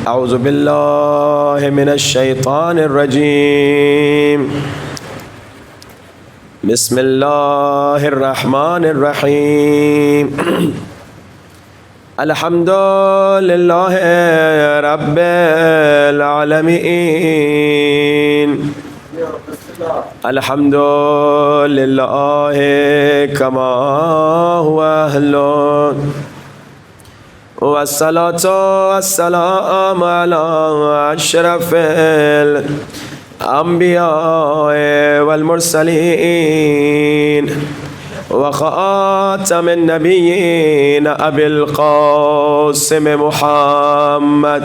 اعوذ باللہ من الشیطان الرجیم بسم اللہ الرحمن الرحیم الحمد للہ رب العالمین الحمد للہ کما ہوا اہل والصلاة والسلام على أشرف الأنبياء والمرسلين وخاتم النبيين أبي القاسم محمد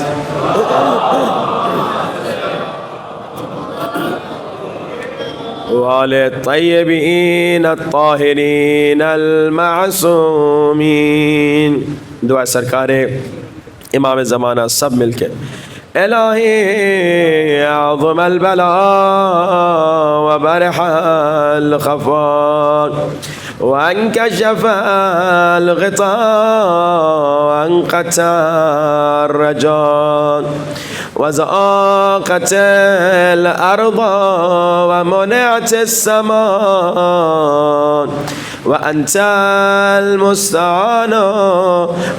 وآل الطيبين الطاهرين المعصومين. دعا سرکار امام زمانہ سب مل کے. الہی اعظم البلاء وبرح الخفاء وانكشف الغطاء وانقطع الرجاء وزاقت الأرض ومنعت السماء وأنت المستعان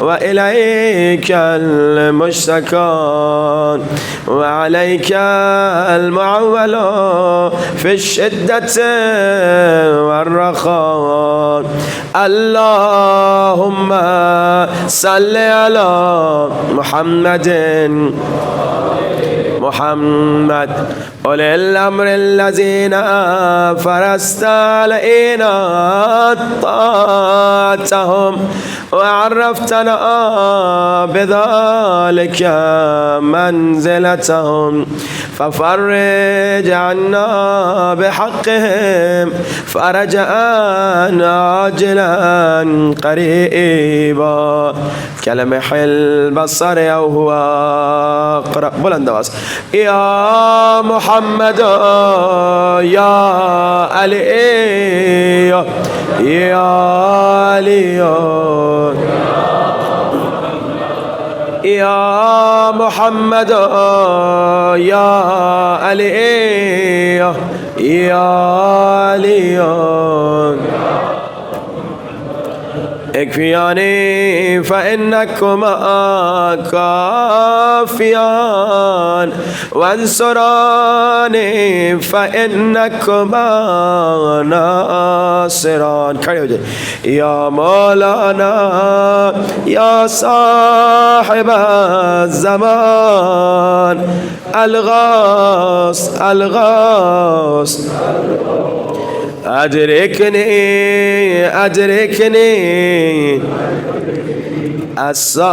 وإليك المشتكى وعليك المعول في الشدة والرخاء. اللهم صل على محمد أولي الأمر الذين فرست علينا طاعتهم وعرفتنا بذلك منزلتهم ففرج عنا بحقهم فرجا عاجلا قريبا كلمح البصر أو هو أقرب. بلند آواز. يا محمد يا علي يا علي يا محمد يا علي يا علي اكفياني فإنكما كافيان وانصراني فإنكما ناصران. کھڑے ہو جائے. یا مولانا یا صاحب الزمان الغاث الغاث أدركني الساعة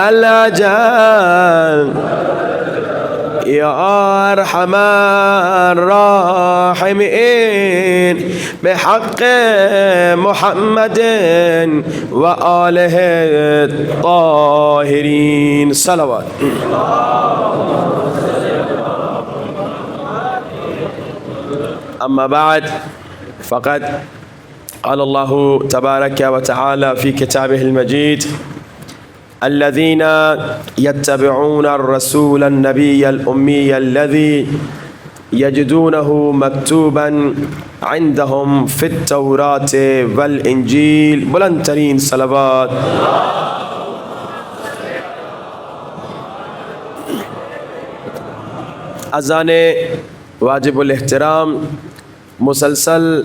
الأجل يا أرحم الراحمين بحق محمد وآله الطاهرين. صلوات. أما بعد فقد قال الله تبارك وتعالى في كتابه المجيد الذين يتبعون الرسول النبي الأمي الذي يجدونه مكتوبا عندهم في التوراة والإنجيل. بلند ترین صلوات. اذان واجب الاحترام مسلسل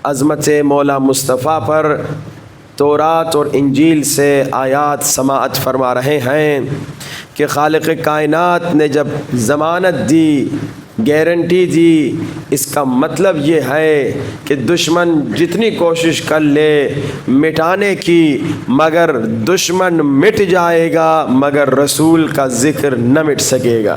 عظمت مولا مصطفیٰ پر تورات اور انجیل سے آیات سماعت فرما رہے ہیں کہ خالق کائنات نے جب ضمانت دی، گارنٹی دی، اس کا مطلب یہ ہے کہ دشمن جتنی کوشش کر لے مٹانے کی، مگر دشمن مٹ جائے گا مگر رسول کا ذکر نہ مٹ سکے گا.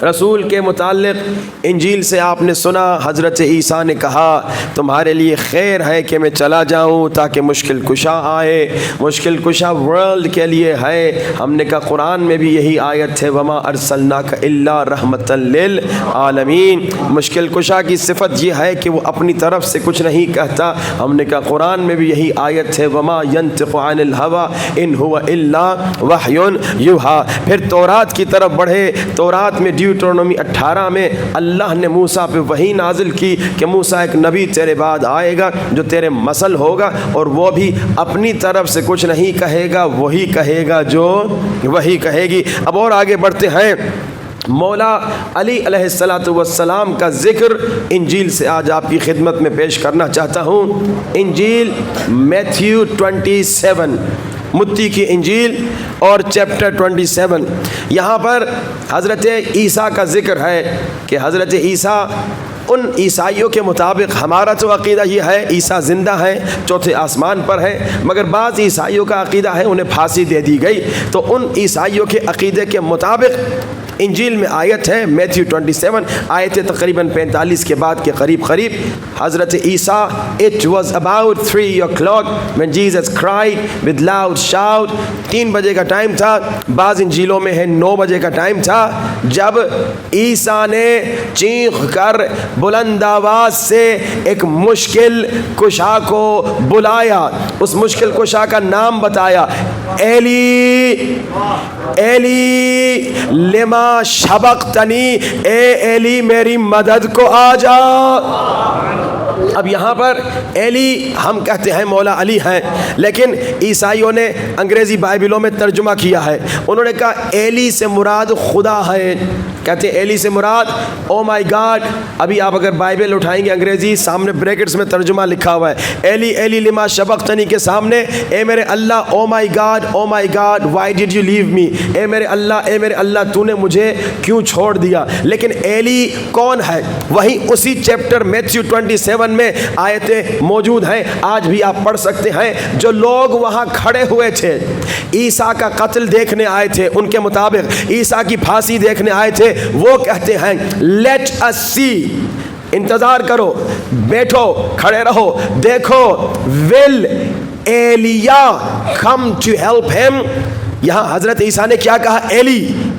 رسول کے متعلق انجیل سے آپ نے سنا، حضرت عیسیٰ نے کہا تمہارے لیے خیر ہے کہ میں چلا جاؤں تاکہ مشکل کشا آئے، مشکل کشا ورلڈ کے لیے ہے۔ ہم نے کہا قرآن میں بھی یہی آیت ہے، وما ارسلناک الا رحمتا للعالمین۔ مشکل کشا کی صفت یہ ہے کہ وہ اپنی طرف سے کچھ نہیں کہتا۔ ہم نے کہا قرآن میں بھی یہی آیت ہے، وما ینطق عن الہوی ان هو الا وحی یوحی۔ پھر تورات کی طرف بڑھے، تورات میں ڈیوٹرونومی 18 میں اللہ نے موسیٰ پہ وحی نازل کی کہ موسیٰ ایک نبی تیرے بعد آئے گا جو تیرے مثل ہوگا، اور وہ بھی اپنی طرف سے کچھ نہیں کہے گا، وہی کہے گا جو وہی کہے گی۔ اب اور آگے بڑھتے ہیں، مولا علی علیہ السلام کا ذکر انجیل سے آج آپ کی خدمت میں پیش کرنا چاہتا ہوں۔ انجیل میتھیو 27، متی کی انجیل اور چیپٹر 27، یہاں پر حضرت عیسیٰ کا ذکر ہے کہ حضرت عیسیٰ ان عیسائیوں کے مطابق، ہمارا تو عقیدہ یہ ہے عیسیٰ زندہ ہے، چوتھے آسمان پر ہے، مگر بعض عیسائیوں کا عقیدہ ہے انہیں پھانسی دے دی گئی، تو ان عیسائیوں کے عقیدے کے مطابق انجیل میں آیت ہے میتھیو 27، آیت تقریباً 45 کے بعد کے قریب حضرت عیسیٰ it was about 3 o'clock when Jesus cried with loud shout، 3 بجے کا ٹائم تھا، بعض انجیلوں میں ہے 9 بجے کا ٹائم تھا، جب عیسیٰ نے چیخ کر بلند آواز سے ایک مشکل کشا کو بلایا، اس مشکل کشا کا نام بتایا، ایلی ایلی لما شبقتنی، اے ایلی میری مدد کو آ جا۔ اب یہاں پر ایلی ہم کہتے ہیں مولا علی ہیں، لیکن عیسائیوں نے انگریزی بائبلوں میں ترجمہ کیا ہے، انہوں نے کہا ایلی سے مراد خدا ہے، کہتے ہیں ایلی سے مراد او مائی گاڈ۔ ابھی آپ اگر بائبل اٹھائیں گے انگریزی، سامنے بریکٹس میں ترجمہ لکھا ہوا ہے، ایلی ایلی لما شبقتنی کے سامنے اے میرے اللہ، او مائی گاڈ وائی ڈڈ یو لیو می، اے میرے اللہ تو نے مجھے کیوں چھوڑ دیا۔ لیکن ایلی کون ہے؟ وہی اسی چیپٹر میتھیو 27 میں آیتیں موجود ہیں، آج بھی آپ پڑھ سکتے ہیں۔ جو لوگ وہاں کھڑے ہوئے تھے، عیسیٰ کا قتل دیکھنے آئے تھے، ان کے مطابق عیسیٰ کی پھانسی دیکھنے آئے تھے، وہ کہتے ہیں لیٹ اس سی، انتظار کرو، بیٹھو، کھڑے رہو، دیکھو، ول ایلیا کم ٹو ہیلپ ہیم۔ یہاں حضرت عیسیٰ نے کیا کہا؟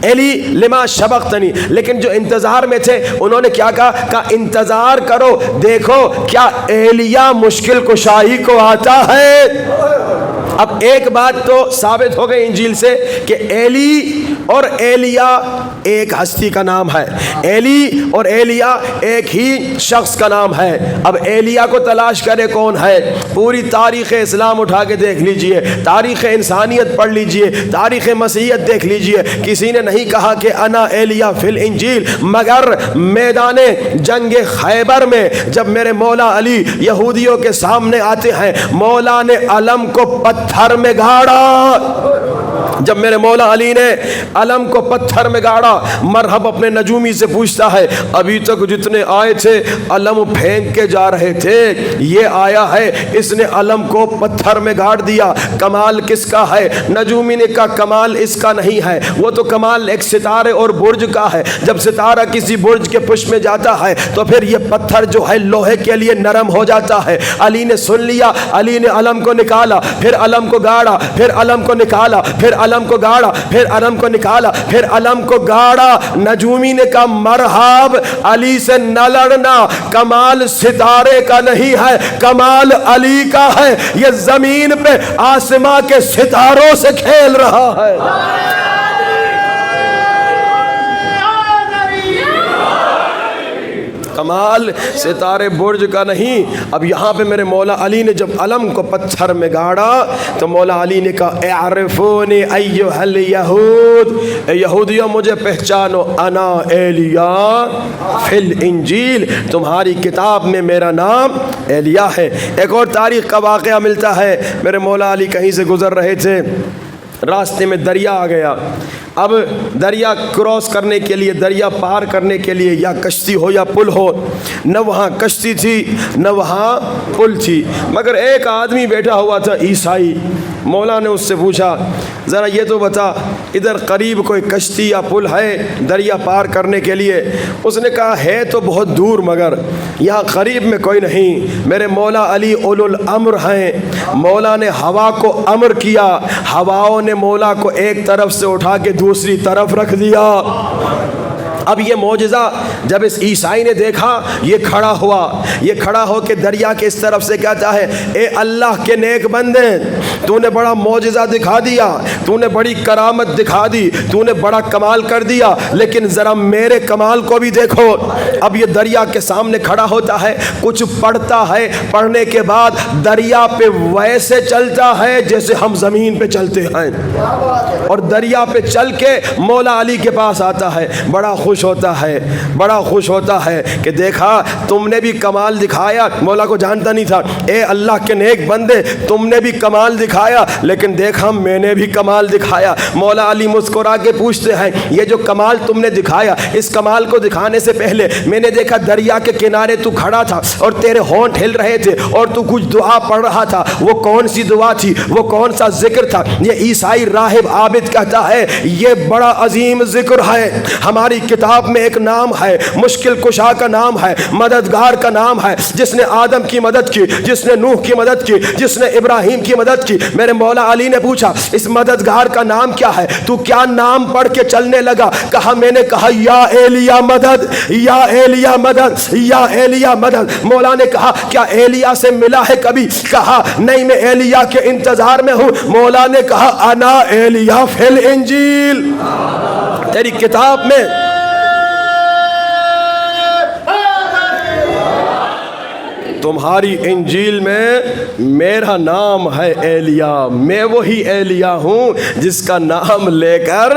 ایلی لما شبقتنی، لیکن جو انتظار میں تھے انہوں نے کیا کہا؟ انتظار کرو، دیکھو کیا ایلیا مشکل کشائی کو آتا ہے۔ اب ایک بات تو ثابت ہو گئی انجیل سے کہ ایلی اور ایلیا ایک ہستی کا نام ہے، ایلی اور ایلیا ایک ہی شخص کا نام ہے۔ اب ایلیا کو تلاش کرے کون ہے؟ پوری تاریخ اسلام اٹھا کے دیکھ لیجئے، تاریخ انسانیت پڑھ لیجئے، تاریخ مسیحیت دیکھ لیجئے، کسی نے نہیں کہا کہ انا ایلیا فی الانجیل، مگر میدان جنگ خیبر میں جب میرے مولا علی یہودیوں کے سامنے آتے ہیں، مولا نے علم کو پتھر میں گاڑا، جب میرے مولا علی نے علم کو پتھر میں گاڑا، مرحب اپنے نجومی سے پوچھتا ہے ابھی تک جتنے آئے تھے علم پھینک کے جا رہے تھے، یہ آیا ہے اس نے علم کو پتھر میں گاڑ دیا، کمال کس کا ہے؟ نجومی نے کہا کمال اس کا نہیں ہے، وہ تو کمال ایک ستارے اور برج کا ہے، جب ستارہ کسی برج کے پشت میں جاتا ہے تو پھر یہ پتھر جو ہے لوہے کے لیے نرم ہو جاتا ہے۔ علی نے سن لیا، علی نے علم کو نکالا، پھر علم کو گاڑا، پھر علم کو نکالا، پھر علم کو گاڑا، پھر علم کو نکالا، پھر علم کو گاڑا۔ نجومی نے کہا مرحب، علی سے نہ لڑنا، کمال ستارے کا نہیں ہے، کمال علی کا ہے، یہ زمین پہ آسماں کے ستاروں سے کھیل رہا ہے۔ کمال ستارے برج کا نہیں۔ اب یہاں پہ میرے مولا علی نے جب علم کو پتھر میں گاڑا تو مولا علی نے کہا اعرفونی ایھا الیہود، اے یہودیوں مجھے پہچانو، انا ایلیا فی الانجیل، تمہاری کتاب میں میرا نام ایلیا ہے۔ ایک اور تاریخ کا واقعہ ملتا ہے، میرے مولا علی کہیں سے گزر رہے تھے، راستے میں دریا آ گیا۔ اب دریا کراس کرنے کے لیے، دریا پار کرنے کے لیے یا کشتی ہو یا پل ہو، نہ وہاں کشتی تھی نہ وہاں پل تھی، مگر ایک آدمی بیٹھا ہوا تھا عیسائی۔ مولا نے اس سے پوچھا ذرا یہ تو بتا ادھر قریب کوئی کشتی یا پل ہے دریا پار کرنے کے لیے؟ اس نے کہا ہے تو بہت دور، مگر یہاں قریب میں کوئی نہیں، میرے مولا علی اولو الامر ہیں۔ مولا نے ہوا کو امر کیا، ہواؤں نے مولا کو ایک طرف سے اٹھا کے دوسری طرف رکھ دیا۔ اب یہ معجزہ جب اس عیسائی نے دیکھا، یہ کھڑا ہوا، یہ کھڑا ہو کے دریا کے اس طرف سے کہتا ہے، اے اللہ کے نیک بندے، تو نے بڑا معجزہ دکھا دیا، تو نے بڑی کرامت دکھا دی، تو نے بڑا کمال کر دیا، لیکن ذرا میرے کمال کو بھی دیکھو۔ اب یہ دریا کے سامنے کھڑا ہوتا ہے، کچھ پڑھتا ہے، پڑھنے کے بعد دریا پہ ویسے چلتا ہے جیسے ہم زمین پہ چلتے ہیں، اور دریا پہ چل کے مولا علی کے پاس آتا ہے، بڑا خوش ہوتا ہے، بڑا خوش ہوتا ہے کہ دیکھا تم نے بھی کمال دکھایا۔ مولا کو جانتا نہیں تھا، اے اللہ کے نیک بندے تم نے بھی کمال دکھایا، لیکن دیکھا میں نے بھی کمال دکھایا۔ مولا علی مسکرا کے پوچھتے ہیں، یہ جو کمال تم نے دکھایا، اس کمال کو دکھانے سے پہلے میں نے دیکھا دریا کے کنارے تو کھڑا تھا اور تیرے ہونٹ ہل رہے تھے اور تو کچھ دعا پڑھ رہا تھا، وہ کون سی دعا تھی، وہ کون سا ذکر تھا؟ یہ عیسائی راہب عابد کہتا ہے یہ بڑا عظیم ذکر ہے، ہماری کتاب میں ایک نام ہے، مشکل کشا کا نام ہے، مددگار کا نام ہے، جس نے آدم کی مدد کی، جس نے نوح کی مدد کی، جس نے ابراہیم کی مدد کی۔ میرے مولا علی نے پوچھا اس مددگار کا نام کیا ہے؟ تو کیا نام پڑھ کے چلنے لگا؟ کہا میں نے کہا یا ایلیا مدد، یا ایلیا مدد، یا ایلیا مدد۔ مولا نے کہا کیا ایلیا سے ملا ہے کبھی؟ کہا نہیں، میں ایلیا کے انتظار میں ہوں۔ مولا نے کہا انا ایلیا فی الانجیل، تیری کتاب میں تمہاری انجیل میں میرا نام ہے ایلیا، میں وہی ایلیا ہوں جس کا نام لے کر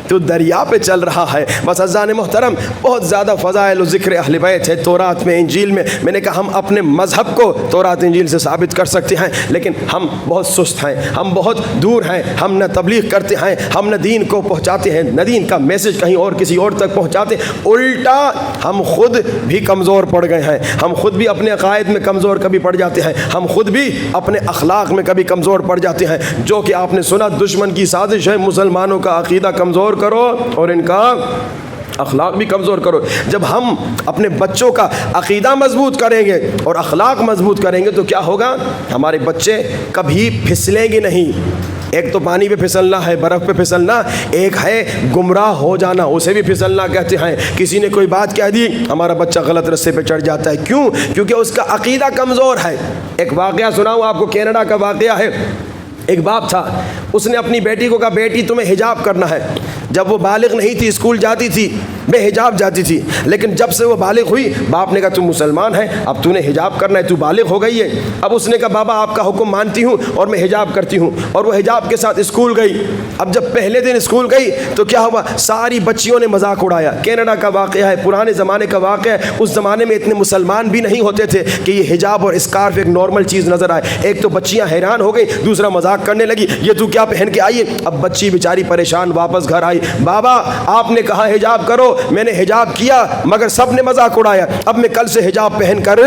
تو دریا پہ چل رہا ہے۔ بس عزیزان محترم، بہت زیادہ فضائل و ذکر اہل بیت ہے تورات میں، انجیل میں۔ میں نے کہا ہم اپنے مذہب کو تورات انجیل سے ثابت کر سکتے ہیں، لیکن ہم بہت سست ہیں، ہم بہت دور ہیں، ہم نہ تبلیغ کرتے ہیں، ہم نہ دین کو پہنچاتے ہیں، نہ دین کا میسج کہیں اور کسی اور تک پہنچاتے، الٹا ہم خود بھی کمزور پڑ گئے ہیں، ہم خود بھی اپنے عقائد میں کمزور کبھی پڑ جاتے ہیں، ہم خود بھی اپنے اخلاق میں کبھی کمزور پڑ جاتے ہیں، جو کہ آپ نے سنا دشمن کی سازش ہے مسلمانوں کا عقیدہ کمزور کرو اور ان کا اخلاق بھی کمزور کرو۔ جب ہم اپنے بچوں کا عقیدہ مضبوط کریں گے اور اخلاق مضبوط کریں گے تو کیا ہوگا؟ ہمارے بچے کبھی پھسلیں گے نہیں۔ ایک تو پانی پہ پھسلنا ہے، برف پہ پھسلنا، ایک ہے گمراہ ہو جانا، اسے بھی پھسلنا کہتے ہیں۔ کسی نے کوئی بات کہہ دی، ہمارا بچہ غلط رستے پہ چڑھ جاتا ہے، کیوں؟ کیونکہ اس کا عقیدہ کمزور ہے۔ ایک واقعہ سناؤں آپ کو، کینیڈا کا واقعہ ہے۔ ایک باپ تھا، اس نے اپنی بیٹی کو کہا بیٹی تمہیں حجاب کرنا ہے۔ جب وہ بالغ نہیں تھی، اسکول جاتی تھی، بے حجاب جاتی تھی، لیکن جب سے وہ بالغ ہوئی باپ نے کہا تم مسلمان ہے، اب تو نے حجاب کرنا ہے، تو بالغ ہو گئی ہے۔ اب اس نے کہا بابا آپ کا حکم مانتی ہوں اور میں حجاب کرتی ہوں، اور وہ حجاب کے ساتھ اسکول گئی۔ اب جب پہلے دن اسکول گئی تو کیا ہوا؟ ساری بچیوں نے مذاق اڑایا۔ کینیڈا کا واقعہ ہے، پرانے زمانے کا واقعہ ہے۔ اس زمانے میں اتنے مسلمان بھی نہیں ہوتے تھے کہ یہ حجاب اور اسکارف ایک نارمل چیز نظر آئے۔ ایک تو بچیاں حیران ہو گئی، دوسرا مذاق کرنے لگی یہ تو کیا پہن کے آئی ہے؟ اب بچی بیچاری پریشان واپس گھر آئی، بابا آپ نے کہا حجاب کرو، میں نے حجاب کیا مگر سب نے مذاق اڑایا، اب میں کل سے حجاب پہن کر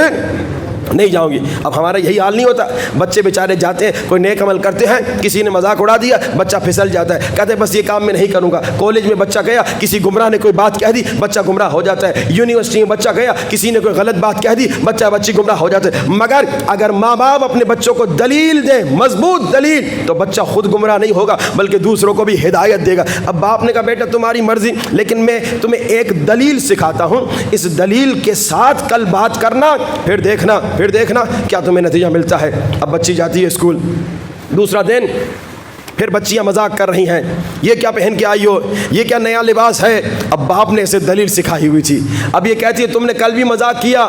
نہیں جاؤں گی۔ اب ہمارا یہی حال نہیں ہوتا، بچے بیچارے جاتے ہیں، کوئی نیک عمل کرتے ہیں، کسی نے مذاق اڑا دیا، بچہ پھسل جاتا ہے، کہتے ہیں بس یہ کام میں نہیں کروں گا۔ کالج میں بچہ گیا، کسی گمراہ نے کوئی بات کہہ دی، بچہ گمراہ ہو جاتا ہے۔ یونیورسٹی میں بچہ گیا، کسی نے کوئی غلط بات کہہ دی، بچی گمراہ ہو جاتا ہے۔ مگر اگر ماں باپ اپنے بچوں کو دلیل دیں، مضبوط دلیل، تو بچہ خود گمراہ نہیں ہوگا بلکہ دوسروں کو بھی ہدایت دے گا۔ اب باپ نے کہا بیٹا تمہاری مرضی، لیکن میں تمہیں ایک دلیل سکھاتا ہوں، اس دلیل کے ساتھ کل بات کرنا، پھر دیکھنا کیا تمہیں نتیجہ ملتا ہے۔ اب بچی جاتی ہے اسکول، دوسرا دن پھر بچیاں مذاق کر رہی ہیں، یہ کیا پہن کے آئی ہو، یہ کیا نیا لباس ہے۔ اب باپ نے اسے دلیل سکھائی ہوئی تھی، اب یہ کہتی ہے تم نے کل بھی مذاق کیا،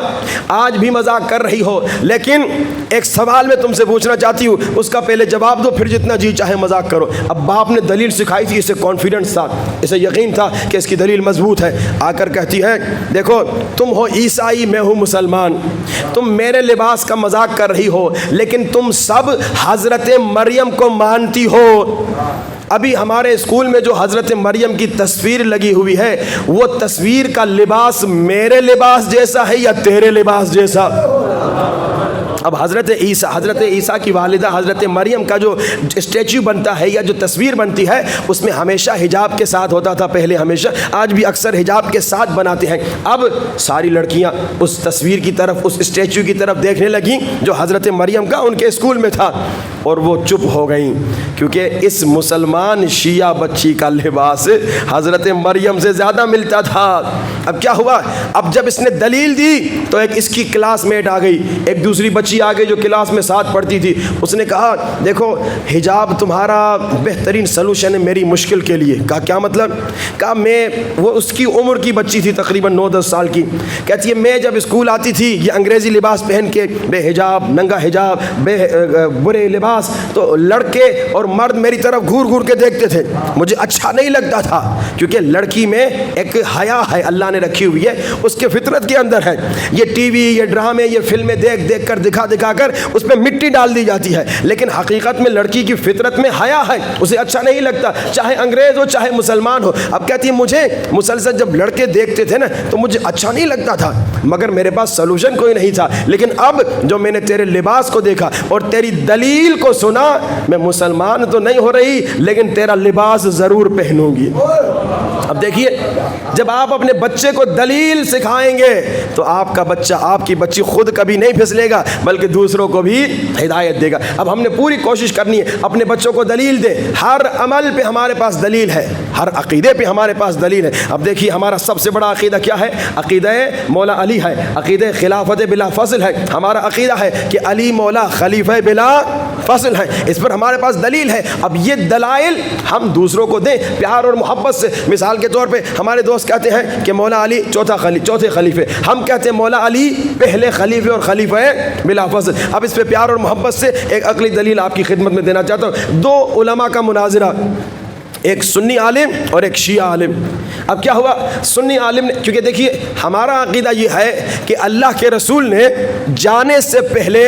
آج بھی مذاق کر رہی ہو، لیکن ایک سوال میں تم سے پوچھنا چاہتی ہوں، اس کا پہلے جواب دو، پھر جتنا جی چاہے مذاق کرو۔ اب باپ نے دلیل سکھائی تھی، اسے کانفیڈنس تھا، اسے یقین تھا کہ اس کی دلیل مضبوط ہے۔ آ کر کہتی ہے دیکھو تم ہو عیسائی، میں ہوں مسلمان، تم میرے لباس کا مذاق کر رہی ہو، لیکن تم سب حضرت مریم کو مانتی ہو۔ ابھی ہمارے اسکول میں جو حضرت مریم کی تصویر لگی ہوئی ہے، وہ تصویر کا لباس میرے لباس جیسا ہے یا تیرے لباس جیسا؟ اب حضرت عیسیٰ کی والدہ حضرت مریم کا جو اسٹیچو بنتا ہے یا جو تصویر بنتی ہے اس میں ہمیشہ حجاب کے ساتھ ہوتا تھا پہلے، ہمیشہ، آج بھی اکثر حجاب کے ساتھ بناتے ہیں۔ اب ساری لڑکیاں اس تصویر کی طرف، اس اسٹیچو کی طرف دیکھنے لگیں جو حضرت مریم کا ان کے اسکول میں تھا، اور وہ چپ ہو گئیں، کیونکہ اس مسلمان شیعہ بچی کا لباس حضرت مریم سے زیادہ ملتا تھا۔ اب کیا ہوا؟ اب جب اس نے دلیل دی تو ایک اس کی کلاس میٹ آ گئی، ایک دوسری بچی آ گئی جو کلاس میں ساتھ پڑھتی تھی، اس نے کہا دیکھو حجاب تمہارا بہترین سلوشن ہے میری مشکل کے لیے۔ کہا کیا مطلب؟ کہا وہ اس کی عمر کی بچی تھی، تقریباً 9-10 سال کی، کہتی ہے میں جب اسکول آتی تھی یہ انگریزی لباس پہن کے، بے حجاب، ننگا حجاب، برے لباس، تو لڑکے اور مرد میری طرف گھور گھور کے دیکھتے تھے، مجھے اچھا نہیں لگتا تھا، کیونکہ لڑکی میں ایک حیا ہے اللہ نے رکھی ہوئی ہے، اس کے فطرت کے اندر ہے۔ یہ ٹی وی، یہ ڈرامے، یہ فلمیں دیکھ دیکھ کر، دکھا کر اس پہ مٹی ڈال دی جاتی ہے، لیکن حقیقت میں لڑکی کی فطرت میں حیا ہے، اسے اچھا نہیں لگتا، چاہے انگریز ہو چاہے مسلمان ہو۔ اب کہتی ہے مجھے مسلسل جب لڑکے دیکھتے تھے نا تو مجھے اچھا نہیں لگتا تھا، مگر میرے پاس سلوشن کوئی نہیں تھا، لیکن اب جو میں نے تیرے لباس کو دیکھا اور تیری دلیل کو سنا، میں مسلمان تو نہیں ہو رہی لیکن تیرا لباس ضرور پہنوں گی۔ اب دیکھیے جب آپ اپنے بچے کو دلیل سکھائیں گے تو آپ کا بچہ، آپ کی بچی خود کبھی نہیں پھسلے گا بلکہ دوسروں کو بھی ہدایت دے گا۔ اب ہم نے پوری کوشش کرنی ہے اپنے بچوں کو دلیل دے، ہر عمل پہ ہمارے پاس دلیل ہے، ہر عقیدے پہ ہمارے پاس دلیل ہے۔ اب دیکھیے ہمارا سب سے بڑا عقیدہ کیا ہے؟ عقیدہ مولا علی ہے، عقیدہ خلافت بلا فصل ہے، ہمارا عقیدہ ہے کہ علی مولا خلیفہ بلا فصل ہے، اس پر ہمارے پاس دلیل ہے۔ اب یہ دلائل ہم دوسروں کو دیں پیار اور محبت سے۔ مثال کے طور پہ ہمارے دوست کہتے ہیں کہ مولا علی چوتھے خلیفے، ہم کہتے ہیں مولا علی پہلے خلیفے اور خلیفہ بلا فصل۔ اب اس پہ پیار اور محبت سے ایک عقلی دلیل آپ کی خدمت میں دینا چاہتا ہوں۔ دو علماء کا مناظرہ، ایک سنی عالم اور ایک شیعہ عالم۔ اب کیا ہوا؟ سنی عالم نے، کیونکہ دیکھیے ہمارا عقیدہ یہ ہے کہ اللہ کے رسول نے جانے سے پہلے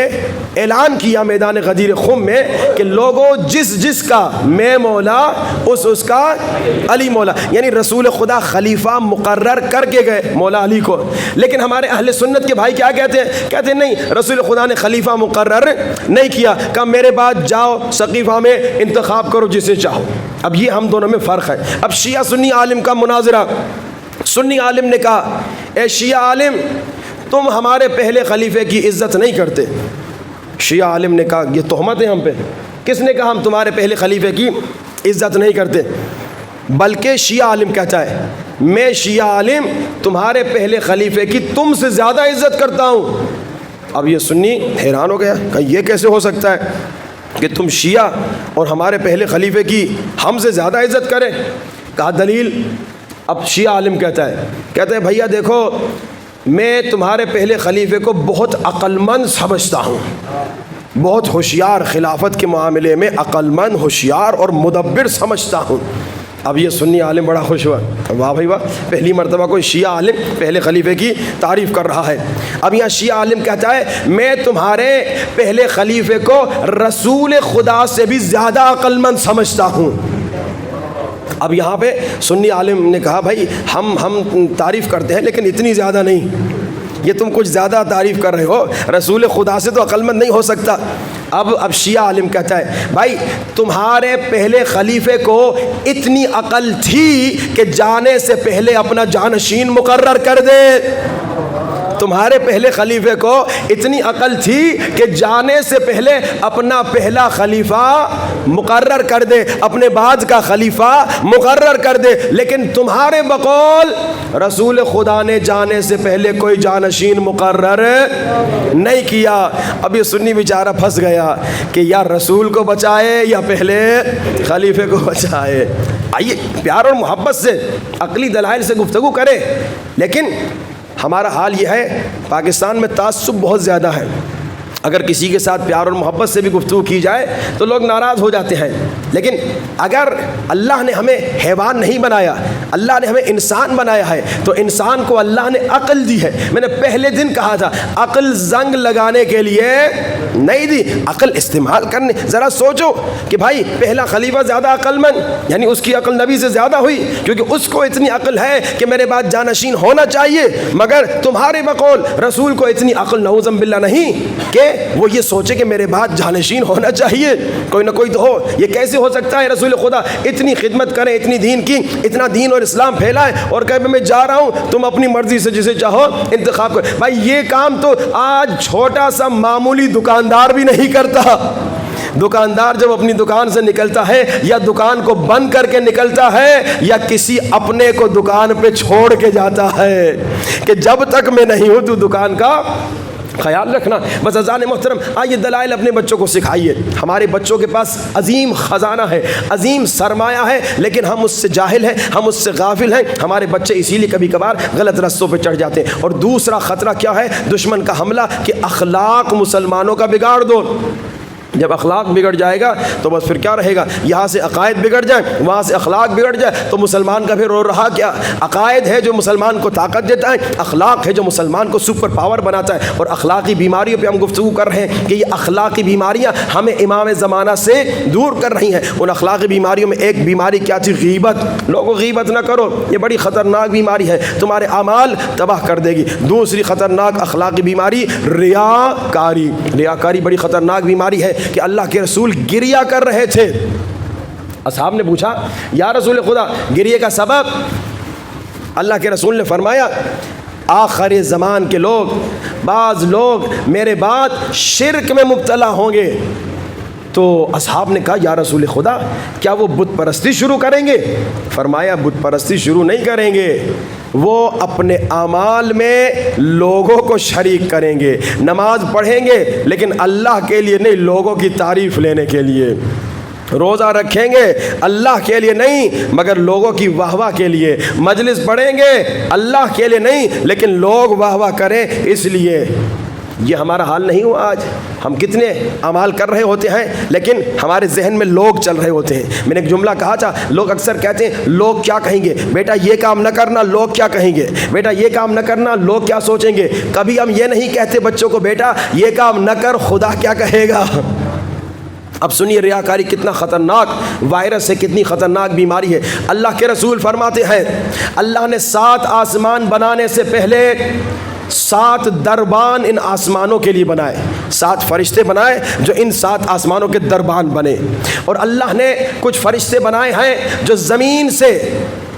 اعلان کیا میدان غدیر خم میں کہ لوگوں جس کا میں مولا اس کا علی مولا، یعنی رسول خدا خلیفہ مقرر کر کے گئے مولا علی کو۔ لیکن ہمارے اہل سنت کے بھائی کیا کہتے ہیں؟ کہتے ہیں نہیں، رسول خدا نے خلیفہ مقرر نہیں کیا، کہا میرے بعد جاؤ سقیفہ میں انتخاب کرو جسے چاہو۔ اب یہ ہم دونوں میں فرق ہے۔ اب شیعہ سنی عالم کا مناظرہ، سنی عالم نے کہا اے شیعہ عالم تم ہمارے پہلے خلیفے کی عزت نہیں کرتے۔ شیعہ عالم نے کہا یہ تہمت ہے ہم پہ، کس نے کہا ہم تمہارے پہلے خلیفے کی عزت نہیں کرتے؟ بلکہ شیعہ عالم کہتا ہے میں شیعہ عالم تمہارے پہلے خلیفے کی تم سے زیادہ عزت کرتا ہوں۔ اب یہ سنی حیران ہو گیا کہ یہ کیسے ہو سکتا ہے کہ تم شیعہ اور ہمارے پہلے خلیفے کی ہم سے زیادہ عزت کریں؟ کہا دلیل؟ اب شیعہ عالم کہتا ہے بھیا دیکھو میں تمہارے پہلے خلیفے کو بہت عقل مند سمجھتا ہوں، بہت ہوشیار، خلافت کے معاملے میں عقل مند، ہوشیار اور مدبر سمجھتا ہوں۔ اب یہ سنی عالم بڑا خوش ہوا، واہ بھائی واہ، پہلی مرتبہ کوئی شیعہ عالم پہلے خلیفے کی تعریف کر رہا ہے۔ اب یہاں شیعہ عالم کہتا ہے میں تمہارے پہلے خلیفے کو رسول خدا سے بھی زیادہ عقل مند سمجھتا ہوں۔ اب یہاں پہ سنی عالم نے کہا بھائی ہم تعریف کرتے ہیں لیکن اتنی زیادہ نہیں، یہ تم کچھ زیادہ تعریف کر رہے ہو، رسول خدا سے تو عقل مند نہیں ہو سکتا۔ اب شیعہ عالم کہتا ہے بھائی تمہارے پہلے خلیفے کو اتنی عقل تھی کہ جانے سے پہلے اپنا جانشین مقرر کر دے، تمہارے پہلے خلیفے کو اتنی عقل تھی کہ جانے سے پہلے اپنا پہلا خلیفہ مقرر کر دے، اپنے بعد کا خلیفہ مقرر کر دے، لیکن تمہارے بقول رسول خدا نے جانے سے پہلے کوئی جانشین مقرر نہیں کیا۔ اب یہ سنی بیچارہ پھنس گیا کہ یا رسول کو بچائے یا پہلے خلیفے کو بچائے۔ آئیے پیار اور محبت سے عقلی دلائل سے گفتگو کرے، لیکن ہمارا حال یہ ہے پاکستان میں تعصب بہت زیادہ ہے، اگر کسی کے ساتھ پیار اور محبت سے بھی گفتگو کی جائے تو لوگ ناراض ہو جاتے ہیں۔ لیکن اگر اللہ نے ہمیں حیوان نہیں بنایا، اللہ نے ہمیں انسان بنایا ہے، تو انسان کو اللہ نے عقل دی ہے۔ میں نے پہلے دن کہا تھا عقل زنگ لگانے کے لیے نہیں دی، عقل استعمال کرنے۔ ذرا سوچو کہ بھائی پہلا خلیفہ زیادہ عقل مند، یعنی اس کی عقل نبی سے زیادہ ہوئی، کیونکہ اس کو اتنی عقل ہے کہ میرے بعد جانشین ہونا چاہیے، مگر تمہارے بقول رسول کو اتنی عقل نعوذ باللہ نہیں کہ وہ یہ سوچے کہ میرے بعد جانشین ہونا چاہیے، کوئی نہ کوئی تو ہو۔ یہ کیسے ہو سکتا ہے؟ رسول خدا اتنی خدمت کریں، اتنی دین کی، اتنا دین اور اسلام پھیلائے، اور کہ میں جا رہا ہوں، تم اپنی مرضی سے جسے چاہو انتخاب کرو۔ بھائی یہ کام تو آج چھوٹا سا معمولی دکاندار بھی نہیں کرتا۔ دکاندار جب اپنی دکان سے نکلتا ہے، یا دکان کو بند کر کے نکلتا ہے، یا کسی اپنے کو دکان پہ چھوڑ کے جاتا ہے کہ جب تک میں نہیں ہوں تو دکان کا خیال رکھنا۔ بس عزیزان محترم، آئیے دلائل اپنے بچوں کو سکھائیے۔ ہمارے بچوں کے پاس عظیم خزانہ ہے، عظیم سرمایہ ہے، لیکن ہم اس سے جاہل ہیں، ہم اس سے غافل ہیں۔ ہمارے بچے اسی لیے کبھی کبھار غلط رستوں پہ چڑھ جاتے ہیں۔ اور دوسرا خطرہ کیا ہے؟ دشمن کا حملہ، کہ اخلاق مسلمانوں کا بگاڑ دو۔ جب اخلاق بگڑ جائے گا تو بس پھر کیا رہے گا؟ یہاں سے عقائد بگڑ جائیں، وہاں سے اخلاق بگڑ جائے تو مسلمان کا پھر اور رہا کیا؟ عقائد ہے جو مسلمان کو طاقت دیتا ہے، اخلاق ہے جو مسلمان کو سپر پاور بناتا ہے۔ اور اخلاقی بیماریوں پہ ہم گفتگو کر رہے ہیں کہ یہ اخلاقی بیماریاں ہمیں امام زمانہ سے دور کر رہی ہیں۔ ان اخلاقی بیماریوں میں ایک بیماری کیا تھی؟ غیبت۔ لوگوں غیبت نہ کرو، یہ بڑی خطرناک بیماری ہے، تمہارے اعمال تباہ کر دے گی۔ دوسری خطرناک اخلاقی بیماری ریاکاری۔ ریاکاری بڑی خطرناک بیماری ہے کہ اللہ کے رسول گریہ کر رہے تھے۔ اصحاب نے پوچھا یا رسول خدا گریہ کا سبب؟ اللہ کے رسول نے فرمایا آخر زمان کے لوگ، بعض لوگ میرے بعد شرک میں مبتلا ہوں گے۔ تو اصحاب نے کہا یا رسول خدا کیا وہ بت پرستی شروع کریں گے؟ فرمایا بت پرستی شروع نہیں کریں گے، وہ اپنے اعمال میں لوگوں کو شریک کریں گے۔ نماز پڑھیں گے لیکن اللہ کے لیے نہیں، لوگوں کی تعریف لینے کے لیے۔ روزہ رکھیں گے اللہ کے لیے نہیں مگر لوگوں کی واہ واہ کے لیے۔ مجلس پڑھیں گے اللہ کے لیے نہیں لیکن لوگ واہ واہ کریں اس لیے۔ یہ ہمارا حال نہیں ہوا آج؟ ہم کتنے اعمال کر رہے ہوتے ہیں لیکن ہمارے ذہن میں لوگ چل رہے ہوتے ہیں۔ میں نے ایک جملہ کہا تھا، لوگ اکثر کہتے ہیں لوگ کیا کہیں گے، بیٹا یہ کام نہ کرنا لوگ کیا کہیں گے، بیٹا یہ کام نہ کرنا لوگ کیا سوچیں گے۔ کبھی ہم یہ نہیں کہتے بچوں کو بیٹا یہ کام نہ کر خدا کیا کہے گا۔ اب سنیے ریاکاری کتنا خطرناک وائرس ہے، کتنی خطرناک بیماری ہے۔ اللہ کے رسول فرماتے ہیں اللہ نے 7 آسمان بنانے سے پہلے 7 دربان ان آسمانوں کے لیے بنائے، 7 فرشتے بنائے جو ان 7 آسمانوں کے دربان بنے۔ اور اللہ نے کچھ فرشتے بنائے ہیں جو زمین سے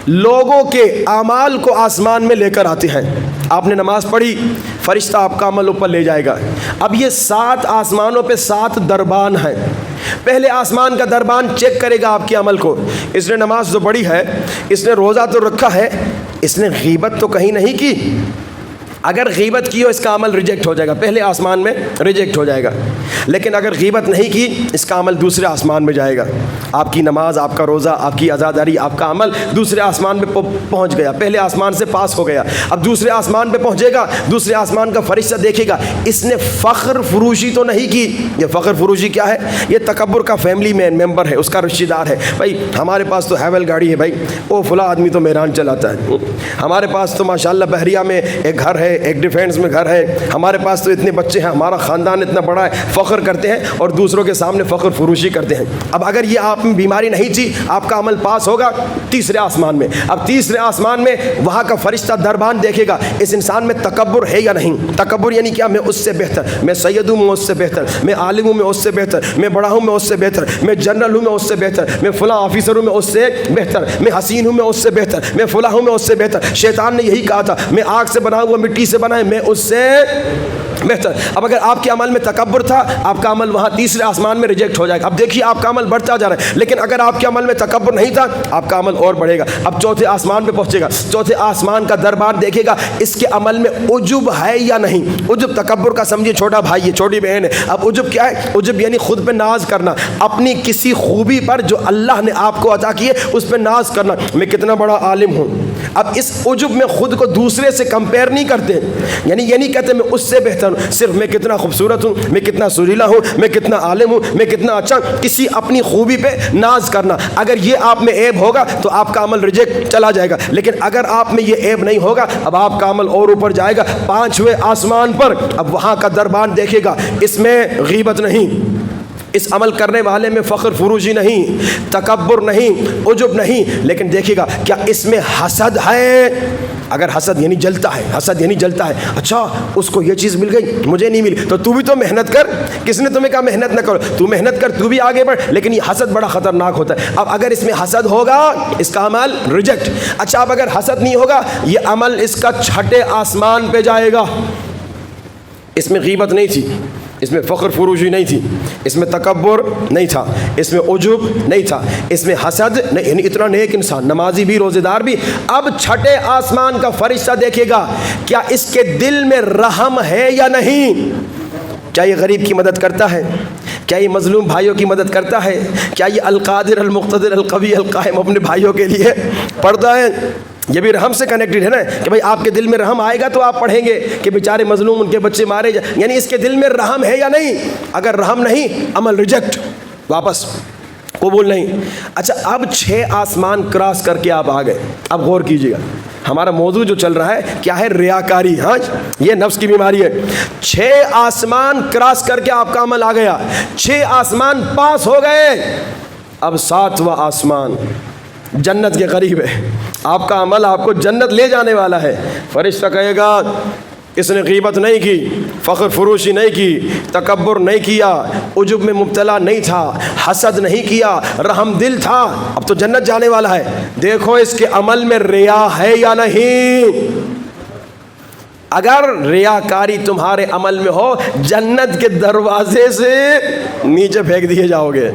لوگوں کے اعمال کو آسمان میں لے کر آتے ہیں۔ آپ نے نماز پڑھی، فرشتہ آپ کا عمل اوپر لے جائے گا۔ اب یہ 7 آسمانوں پہ 7 دربان ہیں۔ پہلے آسمان کا دربان چیک کرے گا آپ کے عمل کو، اس نے نماز تو پڑھی ہے، اس نے روزہ تو رکھا ہے، اس نے غیبت تو کہیں نہیں کی۔ اگر غیبت کی ہو اس کا عمل ریجیکٹ ہو جائے گا، پہلے آسمان میں ریجیکٹ ہو جائے گا۔ لیکن اگر غیبت نہیں کی اس کا عمل دوسرے آسمان میں جائے گا۔ آپ کی نماز، آپ کا روزہ، آپ کی عزاداری، آپ کا عمل دوسرے آسمان پہ پہنچ گیا، پہلے آسمان سے پاس ہو گیا، اب دوسرے آسمان پہ پہنچے گا، دوسرے آسمان کا فرشتہ دیکھے گا اس نے فخر فروشی تو نہیں کی۔ یہ فخر فروشی کیا ہے؟ یہ تکبر کا فیملی ممبر ہے، اس کا رشتہ دار ہے۔ بھائی ہمارے پاس تو ہیول گاڑی ہے، بھائی وہ فلاں آدمی تو میران چلاتا ہے، ہمارے پاس تو ماشاءاللہ بحریہ میں ایک گھر ہے، ایک ڈیفینس میں گھر ہے، ہمارے پاس تو اتنے بچے ہیں، ہمارا خاندان اتنا بڑا ہے، فخر کرتے ہیں اور دوسروں کے سامنے فخر فروشی کرتے ہیں۔ اب اگر یہ آپ میں بیماری نہیں تھی، آپ کا عمل پاس ہوگا تیسرے آسمان میں۔ اب تیسرے آسمان میں وہاں کا فرشتہ دربان دیکھے گا اس انسان میں تکبر ہے یا نہیں۔ تکبر یعنی کیا؟ میں اس سے بہتر، میں سید ہوں میں اس سے بہتر، میں عالم ہوں میں اس سے بہتر، میں بڑا ہوں میں اس سے بہتر، میں جنرل ہوں میں اس سے بہتر، میں فلاں آفیسر ہوں میں اس سے بہتر، میں حسین ہوں میں اس سے بہتر، میں فلاں ہوں میں اس سے بہتر۔ شیطان نے یہی کہا تھا میں آگ سے بنا ہوا مٹی سے بنا ہے، میں اس سے بہتر۔ اب اگر آپ کے عمل میں تکبر تھا آپ کا عمل وہاں تیسرے آسمان میں ریجیکٹ ہو جائے گا۔ اب دیکھیے آپ کا عمل بڑھتا جا رہا ہے، لیکن اگر آپ کے عمل میں تکبر نہیں تھا آپ کا عمل اور بڑھے گا۔ اب چوتھے آسمان پہ پہنچے گا، چوتھے آسمان کا دربار دیکھے گا اس کے عمل میں عجب ہے یا نہیں۔ عجب تکبر کا سمجھے چھوٹا بھائی ہے، چھوٹی بہن ہے۔ اب عجب کیا ہے؟ عجب یعنی خود پہ ناز کرنا، اپنی کسی خوبی پر جو اللہ نے آپ کو عطا کی ہے اس پہ ناز کرنا۔ میں کتنا بڑا عالم ہوں، اب اس عجب میں خود کو دوسرے سے کمپیئر نہیں کرتے، یعنی یہ نہیں کہتے میں اس سے بہتر ہوں، صرف میں کتنا خوبصورت ہوں، میں کتنا سریلا ہوں، میں کتنا عالم ہوں، میں کتنا اچھا، کسی اپنی خوبی پہ ناز کرنا۔ اگر یہ آپ میں عیب ہوگا تو آپ کا عمل ریجیکٹ چلا جائے گا، لیکن اگر آپ میں یہ عیب نہیں ہوگا اب آپ کا عمل اور اوپر جائے گا، 5ویں آسمان پر۔ اب وہاں کا دربان دیکھے گا، اس میں غیبت نہیں، اس عمل کرنے والے میں فخر فروشی نہیں، تکبر نہیں، عجب نہیں، لیکن دیکھے گا کیا اس میں حسد ہے؟ اگر حسد یعنی جلتا ہے، حسد یعنی جلتا ہے، اچھا اس کو یہ چیز مل گئی مجھے نہیں ملی، تو تو بھی تو محنت کر، کس نے تمہیں کہا محنت نہ کرو، تو محنت کر، تو بھی آگے بڑھ، لیکن یہ حسد بڑا خطرناک ہوتا ہے۔ اب اگر اس میں حسد ہوگا اس کا عمل ریجیکٹ۔ اچھا اب اگر حسد نہیں ہوگا یہ عمل اس کا 6 آسمان پہ جائے گا، اس میں غیبت نہیں تھی، اس میں فخر فروشی نہیں تھی، اس میں تکبر نہیں تھا، اس میں عجب نہیں تھا، اس میں حسد نہیں، یعنی اتنا نیک انسان، نمازی بھی، روزے دار بھی۔ اب 6 آسمان کا فرشتہ دیکھے گا کیا اس کے دل میں رحم ہے یا نہیں، کیا یہ غریب کی مدد کرتا ہے، کیا یہ مظلوم بھائیوں کی مدد کرتا ہے، کیا یہ القادر المقتدر القوی القائم اپنے بھائیوں کے لیے پڑھتا ہے۔ یہ بھی رحم سے کنیکٹڈ ہے نا، کہ بھائی آپ کے دل میں رحم آئے گا تو آپ پڑھیں گے کہ بیچارے مظلوم ان کے بچے مارے جائیں، یعنی اس کے دل میں رحم ہے یا نہیں۔ اگر رحم نہیں عمل ریجیکٹ، واپس، قبول نہیں۔ اچھا اب 6 آسمان کراس کر کے آپ آ گئے، اب غور کیجیے گا ہمارا موضوع جو چل رہا ہے کیا ہے، ریاکاری۔ ہاں یہ نفس کی بیماری ہے۔ 6 آسمان کراس کر کے آپ کا عمل آ گیا، 6 آسمان پاس ہو گئے، اب 7واں آسمان جنت کے قریب ہے، آپ کا عمل آپ کو جنت لے جانے والا ہے۔ فرشتہ کہے گا اس نے غیبت نہیں کی، فخر فروشی نہیں کی، تکبر نہیں کیا، عجب میں مبتلا نہیں تھا، حسد نہیں کیا، رحم دل تھا، اب تو جنت جانے والا ہے۔ دیکھو اس کے عمل میں ریا ہے یا نہیں۔ اگر ریاکاری تمہارے عمل میں ہو جنت کے دروازے سے نیچے پھینک دیے جاؤ گے۔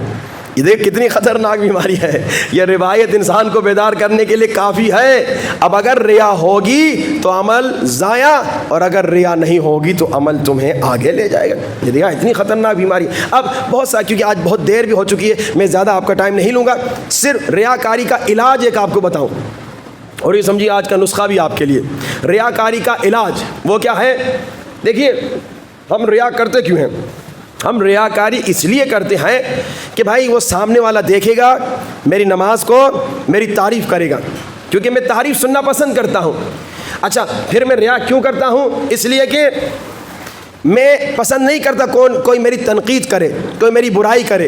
یہ دیکھ کتنی خطرناک بیماری ہے، یہ روایت انسان کو بیدار کرنے کے لیے کافی ہے۔ اب اگر ریا ہوگی تو عمل ضائع، اور اگر ریا نہیں ہوگی تو عمل تمہیں آگے لے جائے گا۔ یہ دیکھا اتنی خطرناک بیماری۔ اب بہت سا، کیونکہ آج بہت دیر بھی ہو چکی ہے، میں زیادہ آپ کا ٹائم نہیں لوں گا، صرف ریاکاری کا علاج ایک آپ کو بتاؤں، اور یہ سمجھیے آج کا نسخہ بھی آپ کے لیے۔ ریاکاری کا علاج وہ کیا ہے؟ دیکھیے ہم ریا کرتے کیوں ہیں؟ ہم ریاکاری اس لیے کرتے ہیں کہ بھائی وہ سامنے والا دیکھے گا میری نماز کو، میری تعریف کرے گا، کیونکہ میں تعریف سننا پسند کرتا ہوں۔ اچھا پھر میں ریا کیوں کرتا ہوں؟ اس لیے کہ میں پسند نہیں کرتا کوئی میری تنقید کرے، کوئی میری برائی کرے،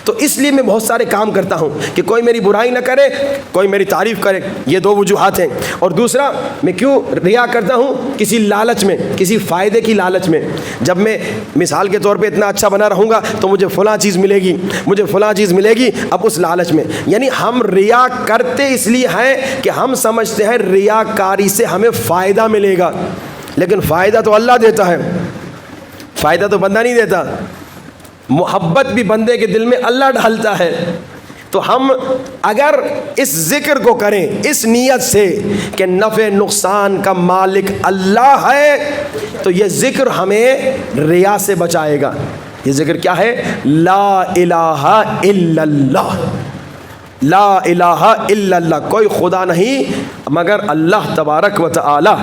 تو اس لیے میں بہت سارے کام کرتا ہوں کہ کوئی میری برائی نہ کرے، کوئی میری تعریف کرے۔ یہ 2 وجوہات ہیں۔ اور دوسرا میں کیوں ریا کرتا ہوں؟ کسی لالچ میں، کسی فائدے کی لالچ میں، جب میں مثال کے طور پہ اتنا اچھا بنا رہوں گا تو مجھے فلاں چیز ملے گی، مجھے فلاں چیز ملے گی، اب اس لالچ میں۔ یعنی ہم ریا کرتے اس لیے ہیں کہ ہم سمجھتے ہیں ریاکاری سے ہمیں فائدہ ملے گا، لیکن فائدہ تو اللہ دیتا ہے، فائدہ تو بندہ نہیں دیتا۔ محبت بھی بندے کے دل میں اللہ ڈالتا ہے۔ تو ہم اگر اس ذکر کو کریں اس نیت سے کہ نفع نقصان کا مالک اللہ ہے، تو یہ ذکر ہمیں ریا سے بچائے گا۔ یہ ذکر کیا ہے؟ لا الہ الا اللہ، لا الہ الا اللہ، کوئی خدا نہیں مگر اللہ تبارک و تعالی۔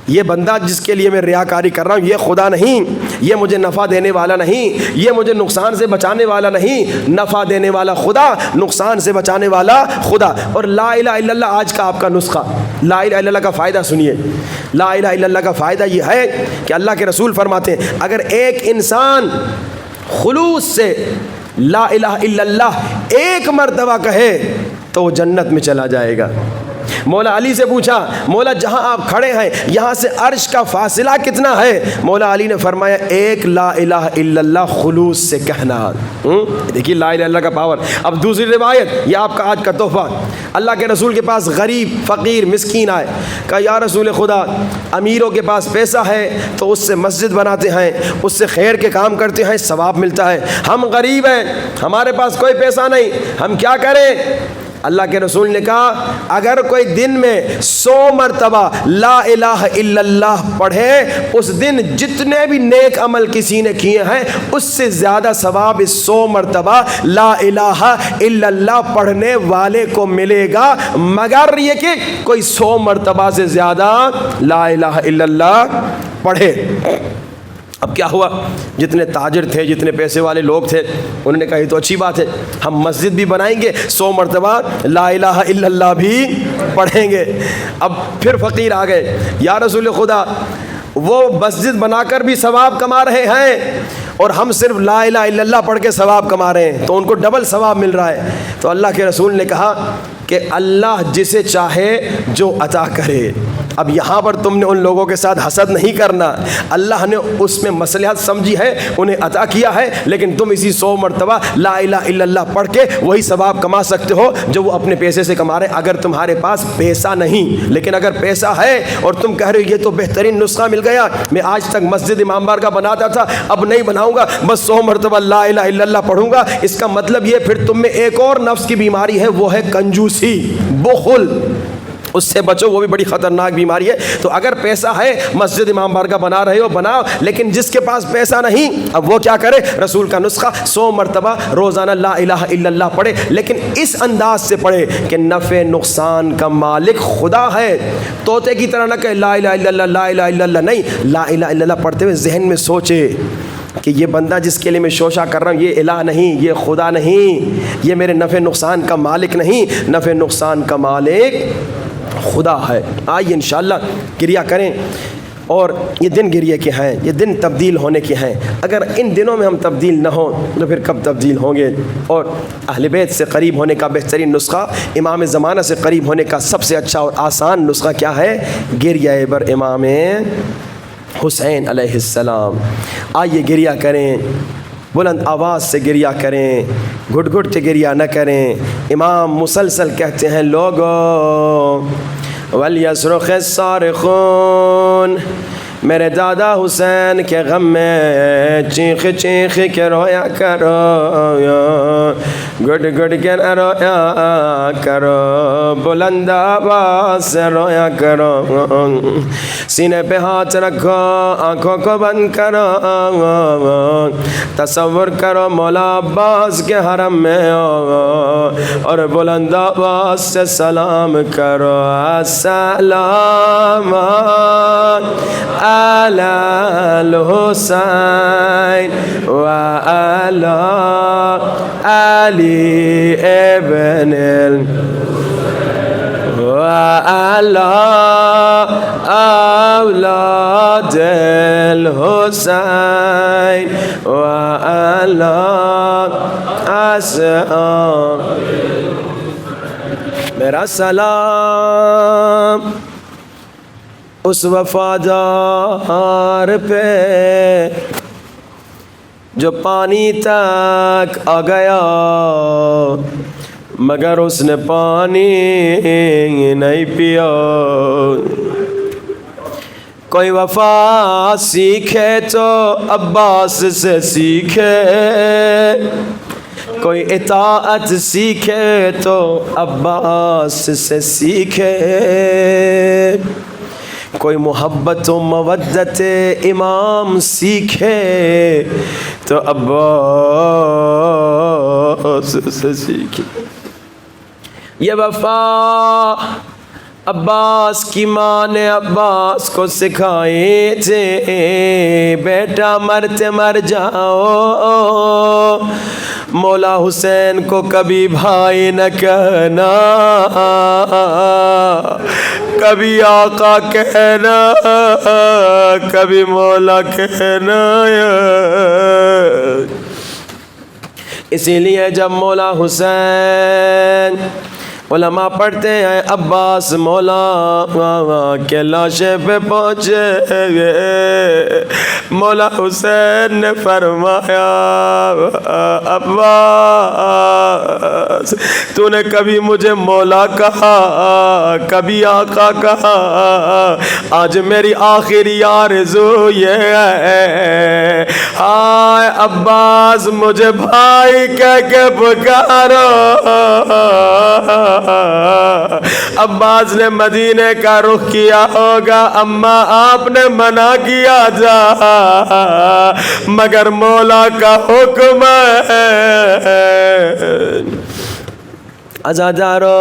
یہ بندہ جس کے لیے میں ریاکاری کر رہا ہوں یہ خدا نہیں، یہ مجھے نفع دینے والا نہیں، یہ مجھے نقصان سے بچانے والا نہیں، نفع دینے والا خدا، نقصان سے بچانے والا خدا۔ اور لا الہ الا اللہ آج کا آپ کا نسخہ۔ لا الہ الا اللہ کا فائدہ سنیے۔ لا الہ الا اللہ کا فائدہ یہ ہے کہ اللہ کے رسول فرماتے ہیں اگر ایک انسان خلوص سے لا الہ الا اللہ ایک مرتبہ کہے تو وہ جنت میں چلا جائے گا۔ مولا علی سے پوچھا مولا جہاں آپ کھڑے ہیں یہاں سے عرش کا فاصلہ کتنا ہے؟ مولا علی نے فرمایا ایک لا الہ الا اللہ خلوص سے کہنا۔ دیکھیے لا الہ الا اللہ کا پاور۔ اب دوسری روایت، یہ آپ کا آج کا تحفہ۔ اللہ کے رسول کے پاس غریب فقیر مسکین آئے، کہا یا رسول خدا امیروں کے پاس پیسہ ہے تو اس سے مسجد بناتے ہیں، اس سے خیر کے کام کرتے ہیں، ثواب ملتا ہے، ہم غریب ہیں ہمارے پاس کوئی پیسہ نہیں، ہم کیا کریں؟ اللہ کے رسول نے کہا اگر کوئی دن میں 100 مرتبہ لا الہ الا اللہ پڑھے، اس دن جتنے بھی نیک عمل کسی نے کیے ہیں اس سے زیادہ ثواب اس 100 مرتبہ لا الہ الا اللہ پڑھنے والے کو ملے گا، مگر یہ کہ کوئی 100 مرتبہ سے زیادہ لا الہ الا اللہ پڑھے۔ اب کیا ہوا، جتنے تاجر تھے، جتنے پیسے والے لوگ تھے، انہوں نے کہا یہ تو اچھی بات ہے، ہم مسجد بھی بنائیں گے، 100 مرتبہ لا الہ الا اللہ بھی پڑھیں گے۔ اب پھر فقیر آ گئے، یا رسول خدا وہ مسجد بنا کر بھی ثواب کما رہے ہیں اور ہم صرف لا الہ الا اللہ پڑھ کے ثواب کما رہے ہیں، تو ان کو ڈبل ثواب مل رہا ہے۔ تو اللہ کے رسول نے کہا کہ اللہ جسے چاہے جو عطا کرے۔ اب یہاں پر تم نے ان لوگوں کے ساتھ حسد نہیں کرنا، اللہ نے اس میں مصلحت سمجھی ہے، انہیں عطا کیا ہے، لیکن تم اسی 100 مرتبہ لا الہ الا اللہ پڑھ کے وہی ثواب کما سکتے ہو جو وہ اپنے پیسے سے کما رہے ہیں، اگر تمہارے پاس پیسہ نہیں۔ لیکن اگر پیسہ ہے اور تم کہہ رہے ہو یہ تو بہترین نسخہ مل گیا، میں آج تک مسجد امام بارگاہ بناتا تھا، اب نہیں بناؤں گا، بس 100 مرتبہ لا الہ الا اللہ پڑھوں گا، اس کا مطلب یہ پھر تم میں ایک اور نفس کی بیماری ہے، وہ ہے کنجوسی، بخل، اس سے بچو، وہ بھی بڑی خطرناک بیماری ہے۔ تو اگر پیسہ ہے، مسجد امام بارگاہ بنا رہے ہو بناؤ، لیکن جس کے پاس پیسہ نہیں اب وہ کیا کرے، رسول کا نسخہ 100 مرتبہ روزانہ لا الہ الا اللہ پڑھے، لیکن اس انداز سے پڑھے کہ نفع نقصان کا مالک خدا ہے۔ طوطے کی طرح نہ کہ لا الہ الا اللہ لا الہ الا اللہ، نہیں، لا الہ الا اللہ پڑھتے ہوئے ذہن میں سوچے کہ یہ بندہ جس کے لیے میں شوشہ کر رہا ہوں یہ الہ نہیں، یہ خدا نہیں، یہ میرے نفع نقصان کا مالک نہیں، نفع نقصان کا مالک خدا ہے۔ آئیے انشاءاللہ گریہ کریں، اور یہ دن گریہ کے ہیں، یہ دن تبدیل ہونے کے ہیں۔ اگر ان دنوں میں ہم تبدیل نہ ہوں تو پھر کب تبدیل ہوں گے؟ اور اہل بیت سے قریب ہونے کا بہترین نسخہ، امام زمانہ سے قریب ہونے کا سب سے اچھا اور آسان نسخہ کیا ہے؟ گریہ بر امام حسین علیہ السلام۔ آئیے گریہ کریں، بلند آواز سے گریہ کریں، گھٹ گھٹ کے گریہ نہ کریں۔ امام مسلسل کہتے ہیں لوگوں وَلْيَصْرُخِ الصَّارِخُونَ، میرے دادا حسین کے غم میں چیخ چیخ کے رویا کرو، گھٹ گھٹ کے نہ رویا کرو، بلند آواز سے رویا کرو، سینے پہ ہاتھ رکھو، آنکھوں کو بند کرو، تصور کرو مولا عباس کے حرم میں ہو اور بلند آواز سے سلام کرو، السلام علی الحسین وعلی علی ابن وعلی اولاد الحسین وعلی اصحاب۔ میرا سلام اس وفادار پہ جو پانی تک آ گیا مگر اس نے پانی نہیں پیا۔ کوئی وفا سیکھے تو عباس سے سیکھے، کوئی اطاعت سیکھے تو عباس سے سیکھے، کوئی محبت و مودت امام سیکھے تو عباس سے سیکھے۔ یہ وفا عباس کی ماں نے عباس کو سکھائے تھے، بیٹا مرتے مر جاؤ، مولا حسین کو کبھی بھائی نہ کہنا، کبھی آقا کہنا، کبھی مولا کہنا۔ اسی لیے جب مولا حسین علماء پڑھتے ہیں عباس مولا کے لاشے پہ پہنچے، مولا حسین نے فرمایا عباس تو نے کبھی مجھے مولا کہا کبھی آقا کہا، آج میری آخری آرزو یہ ہے، ہائے عباس مجھے بھائی کہہ کے پکارو۔ عباس نے مدینے کا رخ کیا ہوگا، اما آپ نے منع کیا جا مگر مولا کا حکم ہے۔ عزادارو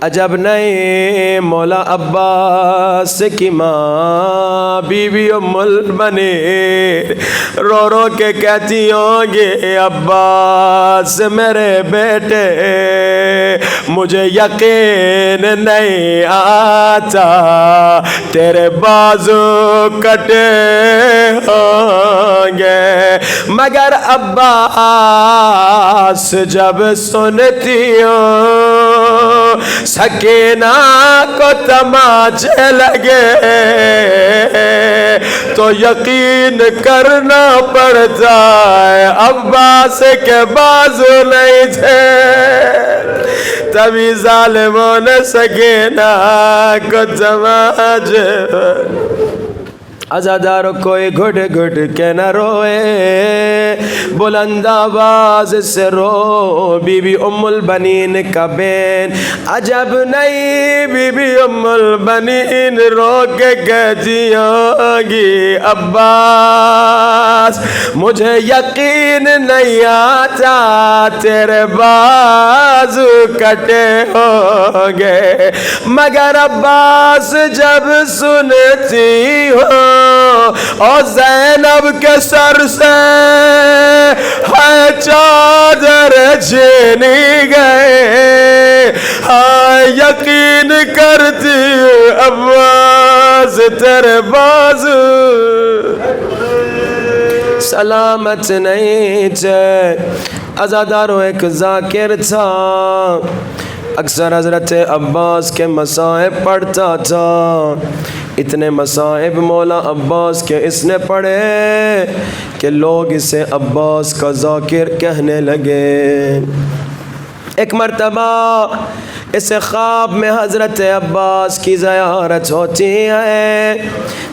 عجب نہیں، مولا عباس کی ماں بی بی ام المنیر رو رو کے کہتی ہوں گے عباس میرے بیٹے مجھے یقین نہیں آتا تیرے بازو کٹے ہوں گے، مگر عباس جب سنتی ہوں سکینہ کو تماچے لگے تو یقین کرنا پڑتا ہے عباس کے بازو نہیں تھے، تبھی ظالموں نے سکینہ کو تماچے۔ عزادارو کوئی گھٹ گھٹ کے نہ روئے، بلند آواز سے رو بی بی ام البنین کا بین، عجب نہیں بی بی ام البنین رو کے کہتی ہوگی عباس مجھے یقین نہیں آتا تیرے بازو کٹے ہوگے، مگر عباس جب سنتی ہو اور زینب کے سر سے ہے چادر چھینی گئے، ہاں یقین کرتی عباس تیرے بازو سلامت نہیں تھے۔ عزاداروں ایک ذاکر تھا، اکثر حضرت عباس کے مصائب پڑھتا تھا، اتنے مصائب مولا عباس کے اس نے پڑھے کہ لوگ اسے عباس کا ذاکر کہنے لگے۔ ایک مرتبہ اسے خواب میں حضرت عباس کی زیارت ہوتی ہے،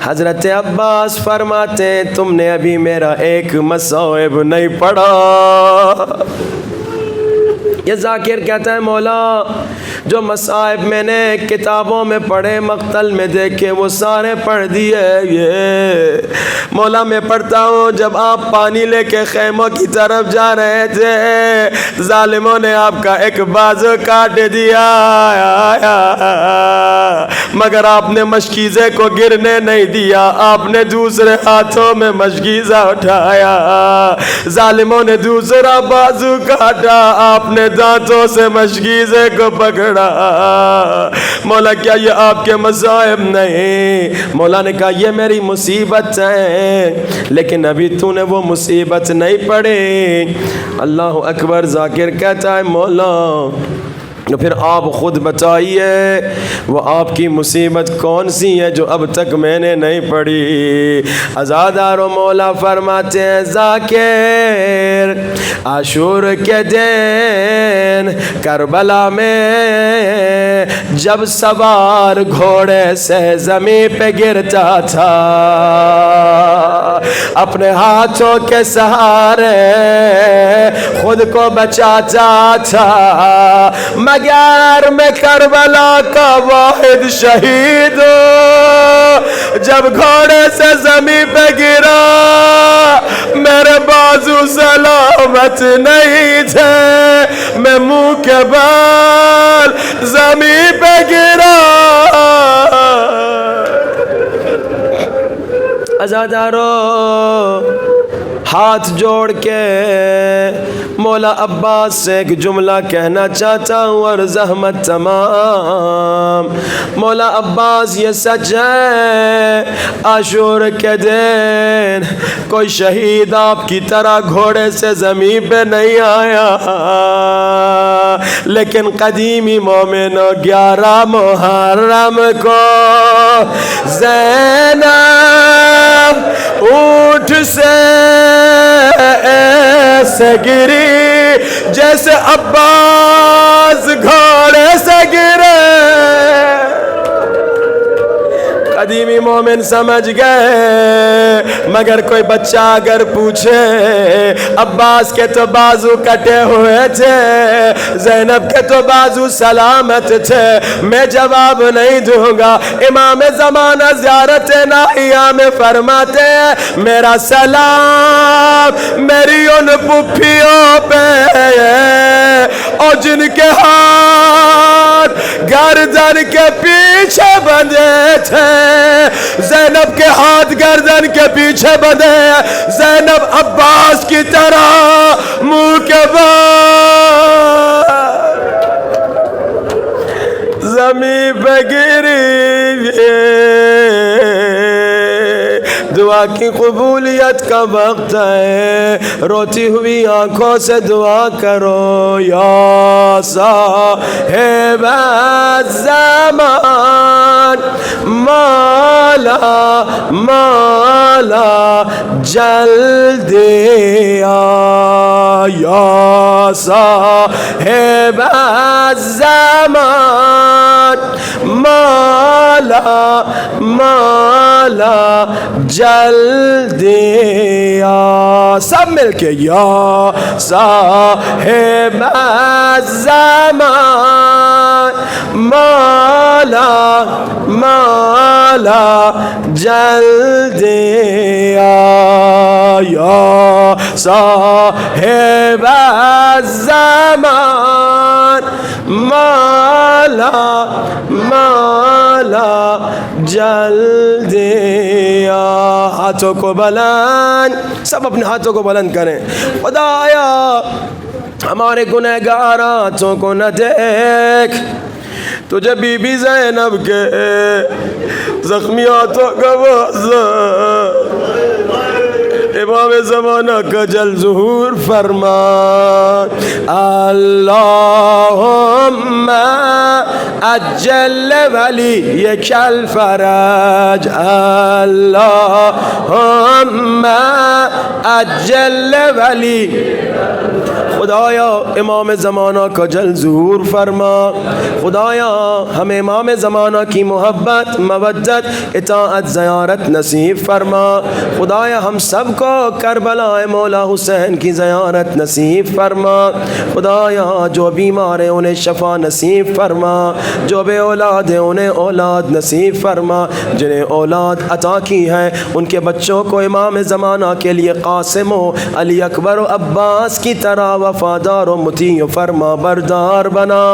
حضرت عباس فرماتے تم نے ابھی میرا ایک مصائب نہیں پڑھا۔ یہ ذاکر کہتا ہے مولا جو مصائب میں نے کتابوں میں پڑھے مقتل میں دیکھے وہ سارے پڑھ دیے، یہ مولا میں پڑھتا ہوں جب آپ پانی لے کے خیموں کی طرف جا رہے تھے ظالموں نے آپ کا ایک بازو کاٹ دیا، مگر آپ نے مشکیزے کو گرنے نہیں دیا، آپ نے دوسرے ہاتھوں میں مشکیزہ اٹھایا، ظالموں نے دوسرا بازو کاٹا، آپ نے دانتوں سے مشکیزے کو پکڑا۔ مولا کیا یہ آپ کے مصائب نہیں؟ مولا نے کہا یہ میری مصیبت ہے، لیکن ابھی تو نے وہ مصیبت نہیں پڑھی۔ اللہ اکبر، ذاکر کہتا ہے مولا تو پھر آپ خود بتائیے وہ آپ کی مصیبت کون سی ہے جو اب تک میں نے نہیں پڑھی؟ عزادارو مولا فرماتے ہیں ذاکر عاشور کے دن کربلا میں جب سوار گھوڑے سے زمین پہ گرتا تھا اپنے ہاتھوں کے سہارے خود کو بچاتا تھا، مگر میں کربلا کا واحد شہید جب گھوڑے سے زمین پہ گرا میرے بازو سلامت نہیں تھے، میں منہ کے بال زمین پہ گرا۔ عزادارو ہاتھ جوڑ کے مولا عباس سے ایک جملہ کہنا چاہتا ہوں، اور زحمت تمام۔ مولا عباس یہ سچ ہے، عاشور کے دن کوئی شہید آپ کی طرح گھوڑے سے زمین پہ نہیں آیا، لیکن قدیمی مومنوں 11 محرم کو زینب اونٹ سے ایسے گری جیسے عباس گھوڑے سے گرے۔ قدیمی مومن سمجھ گئے، مگر کوئی بچہ اگر پوچھے عباس کے تو بازو کٹے ہوئے تھے، زینب کے تو بازو سلامت تھے، میں جواب نہیں دوں گا۔ امام زمانہ زیارت ناحیہ میں فرماتے ہیں میرا سلام میری ان پھپھیوں پہ اور جن کے ہاتھ گردن کے پیچھے بندھے تھے، زینب کے ہاتھ گردن کے پیچھے بندھے ہیں، زینب عباس کی طرح منہ کے بال زمین پہ گری۔ دعا کی قبولیت کا وقت ہے، روتی ہوئی آنکھوں سے دعا کرو۔ یا صاحب الزمان مولا مولا جلدی آ، یا صاحب الزمان مولا مولا جلدی آ۔ سب مل کے یا صاحب الزمان مولا مولا جلدی آ، یا صاحب الزمان مولا مولا جلدی آ۔ ہاتھوں کو بلند، سب اپنے ہاتھوں کو بلند کریں۔ خدایا ہمارے گنہگار ہاتھوں کو نہ دیکھ، تجھے بی بی زینب کے زخمی ہاتھوں کا امام زمانہ کا جل ظہور فرما۔ اللہم اجل ولیک الفرج، اللہم اجل ولی۔ خدایا امام زمانہ کا جل ظہور فرما، خدایا ہمیں امام زمانہ کی محبت مودت اطاعت زیارت نصیب فرما۔ خدایا ہم سب کو کربلا مولا حسین کی زیارت نصیب فرما۔ خدایا جو بیمار ہیں انہیں شفا نصیب فرما، جو بے اولاد ہیں انہیں اولاد نصیب فرما، جنہیں اولاد عطا کی ہے ان کے بچوں کو امام زمانہ کے لیے قاسم و علی اکبر و عباس کی طرح وفادار و مطیع و فرما بردار بنا۔